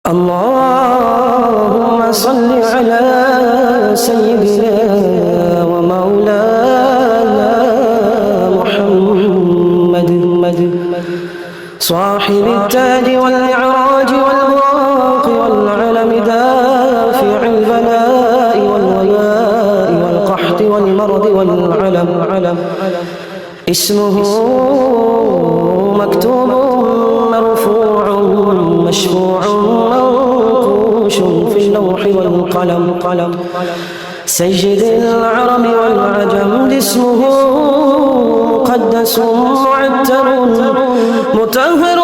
اللهم صل على سيدنا ومولانا محمد صاحب التاج والإعراج والبراق والعلم دافع البلاء والوباء والقحط والمرض والعلم اسمه مكتوب مرفوع مشفوع منقوش في اللوح والقلم سيد العرب والعجم اسمه مقدس معتر مطهر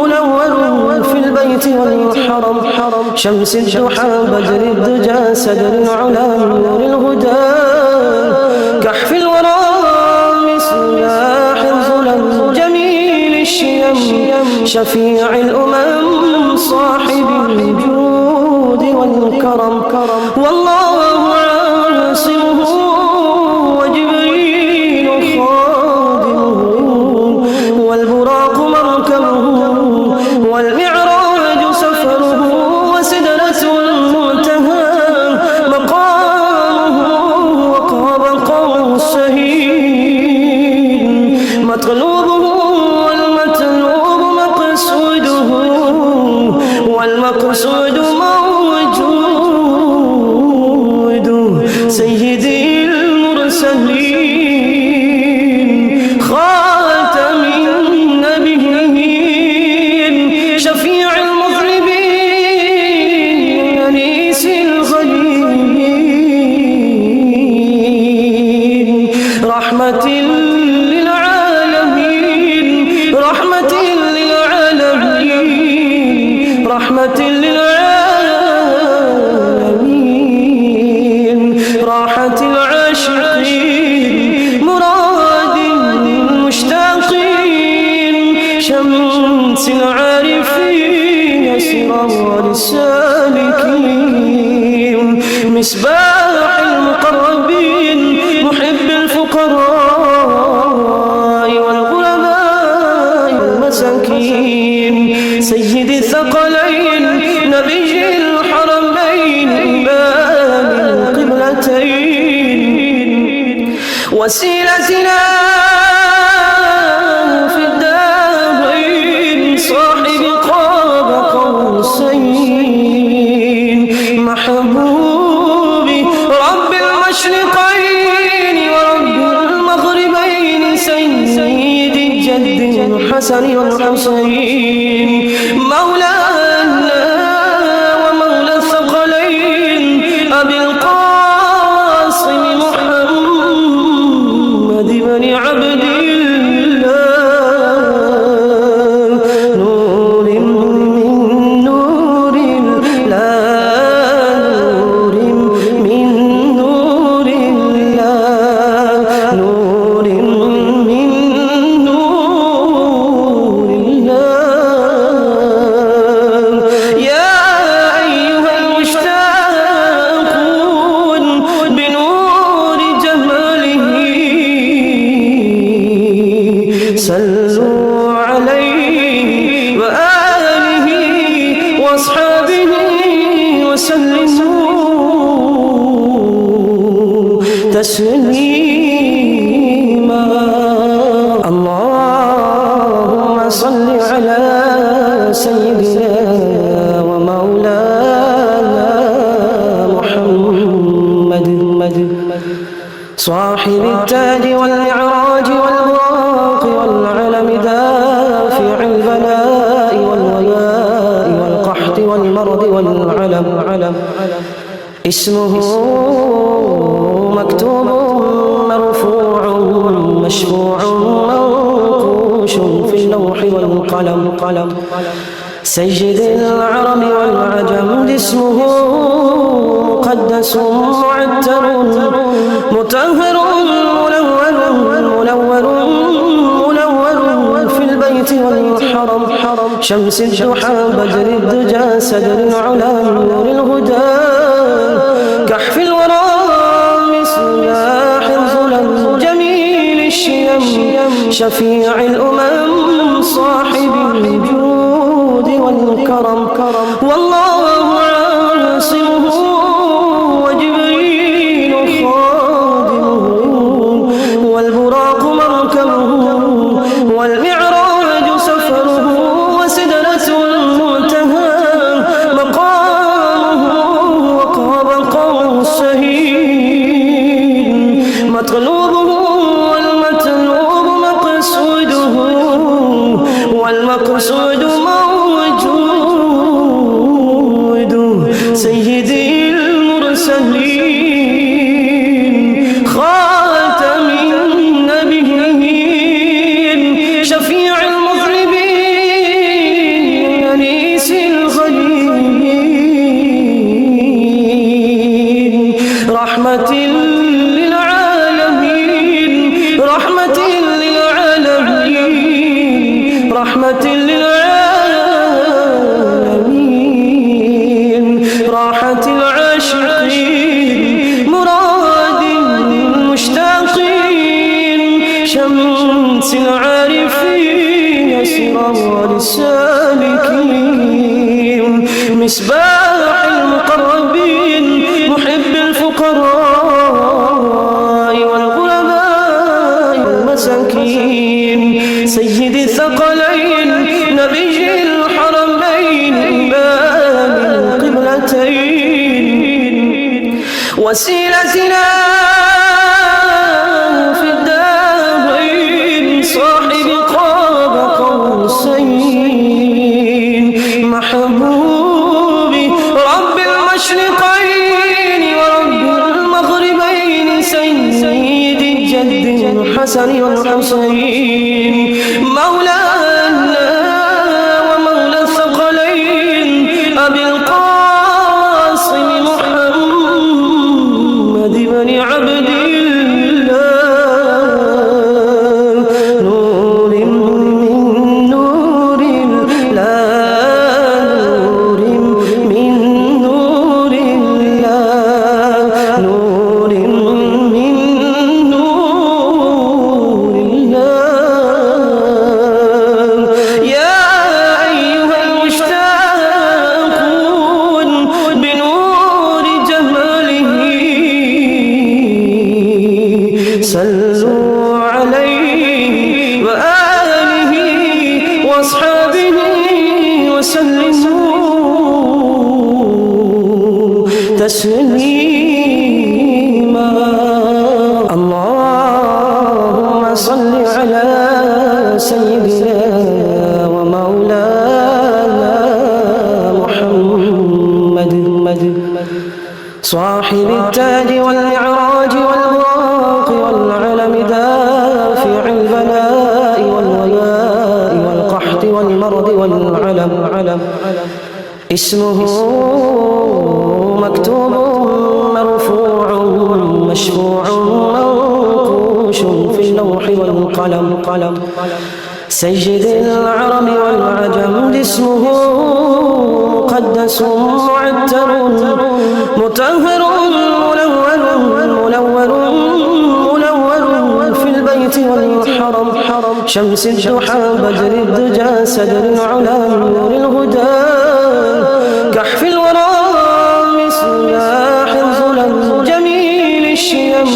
منور في البيت والحرم شمس الضحى بدر الدجى سدر العلا نور الهدى كحف الورى مصباح الظلم جميل الشيم شفيع الأمم صاحب الجود والكرم والله عاصمه وجبريل خادمه والبراق مركبه والمعراج سفره وسدرة المنتهى مقامه وقاب قوسين مطلوبه والمطلوب مقصوده والمقصود موجود سيدي المرسلين خاتم النبيين شفيع المذنبين أنيس الغيبين رحمة للعالمين رحمة للعالمين رحمة للعالمين راحة العاشقين مراد المشتاقين شمس العارفين سرار السالكين مصباح المقربين محب الفقراء والغرباء والمساكين سيد الثقلين نبي الحرمين إمام القبلتين وسيلتنا في الدارين صاحب قاب قوسين محبوب رب المشرقين ورب المغربين سيد الجد الحسن والحسين مولانا ومولى الثقلين أبي القاسم محمد بن عبد الله نور من نور الله نور من نور الله نور من نور الله يا أيها المشتاقون بنور جماله صلوا عليه وآله وأصحابه وسلموا تسليما اللهم صل على سيدنا ومولانا محمد صاحب التاج والإعراج والبراق والعلم دافع البلاء والوباء والقحط والمرض والعلم اسمه مكتوب مرفوع مشفوع منقوش في اللوح والقلم سيد العرب والعجم اسمه مقدس معتر مطهر منور في البيت والحرم شمس الضحى بدر الدجى سدر العلا نور الهدى كحف الورى مصباح الظلم جميل الشيم شفيع الأمم صاحب الوجود والكرم والله عاصمه وجبريل خادمه والبراق مركبه والمعراج سفره وسدرة المنتهى مقامه وقاب قوسين مطلوبه والمطلوب مقصوده والمقصود موجود سيدي المرسلين خاتم النبيين شفيع المذنبين أنيس الغليل رحمة للعالمين رحمة للعالمين رحمة للعالمين راحة العاشقين مراد المشتاقين شمس العارفين سراج السالكين مصباح المقربين محب الفقراء والغرباء والمساكين سيد الثقلين نبي الحرمين إمام القبلتين وسيلتنا في الدارين صاحب قاب قوسين محبوب رب المشرقين ورب المغربين سيد الجد الحسن والحسين مولانا ومولى الثقلين أبي القاسم محمد بن عبد الله نور من نور الله نور من نور الله نور من نور الله يا أيها المشتاقون بنور جماله صلوا عليه وآله وأصحابه وسلموا تسليما اللهم صل على سيدنا ومولانا محمد صاحب التاج والمعراج والبراق والعلم دافع البلاء والوياء والقحط والمرض والعلم اسمه مكتوب مرفوع مشفوع منقوش في اللوح والقلم سيد العرب والعجم اسمه مقدس معتر مطهر منور في البيت والحرم شمس الضحى بدر الدجى سدر العلا نور الهدى كحف الورى مصباح الظلم جميل الشيم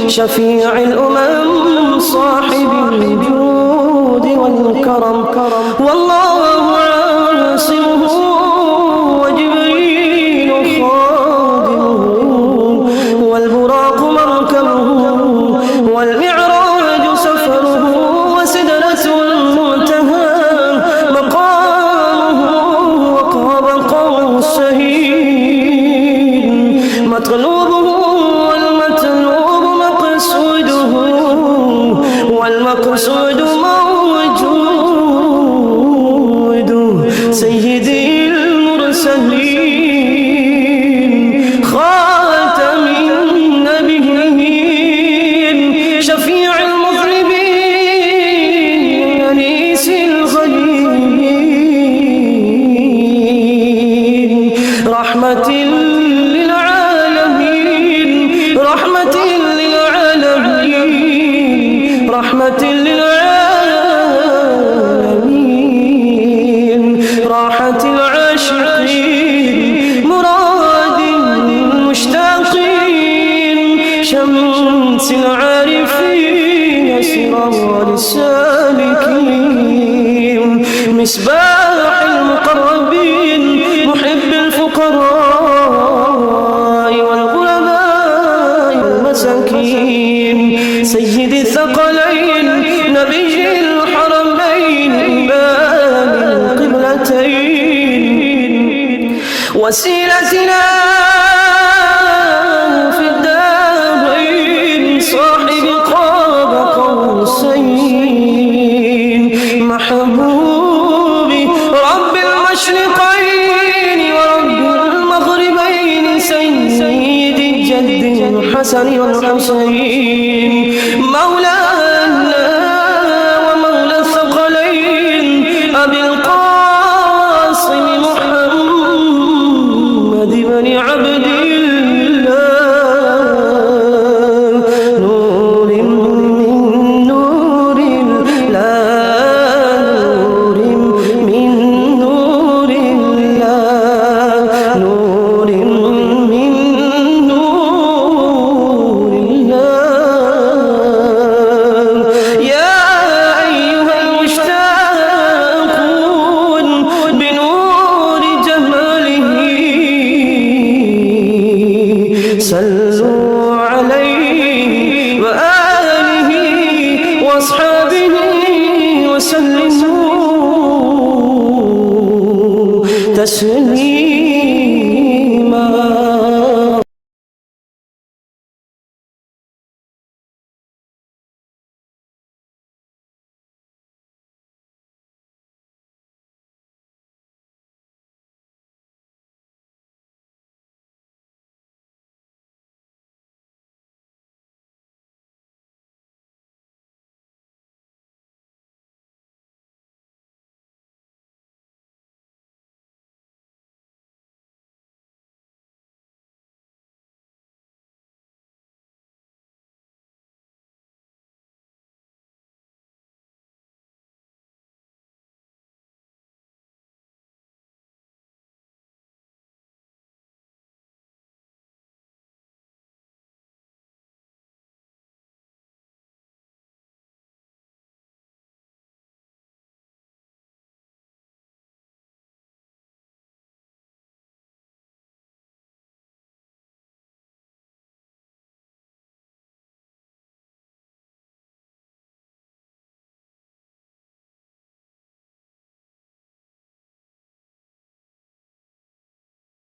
شفيع الأمم صاحب الجود والكرم والله عاصمه وجبريل خادمه والبراق مركبه والمعراج سفره وسدرة المنتهى مقامه وقاب قوسين مطلوبه والمطلوب مقصوده والمقصود موجود سيدي المرسلين خاتم النبيين شفيع المذنبين أنيس الغليل رحمة للعالمين رحمة للعالمين رحمة للعالمين راحة العالمين مصباح المقربين محب الفقراء والغرباء والمساكين سيد الثقلين نبي الحرمين إمام القبلتين وسيلتنا في الدارين صاحب قاب قوسين محبوب رب المشرقين ورب المغربين سيد الجد الحسن والحسين مولانا ومولى الثقلين أبي القاسم محمد بن عبد الله نور من نور الله نور من نور الله نور من نور الله يا أيها المشتاقون بنور جماله صلوا عليه وآله وأصحابه وسلموا تسليما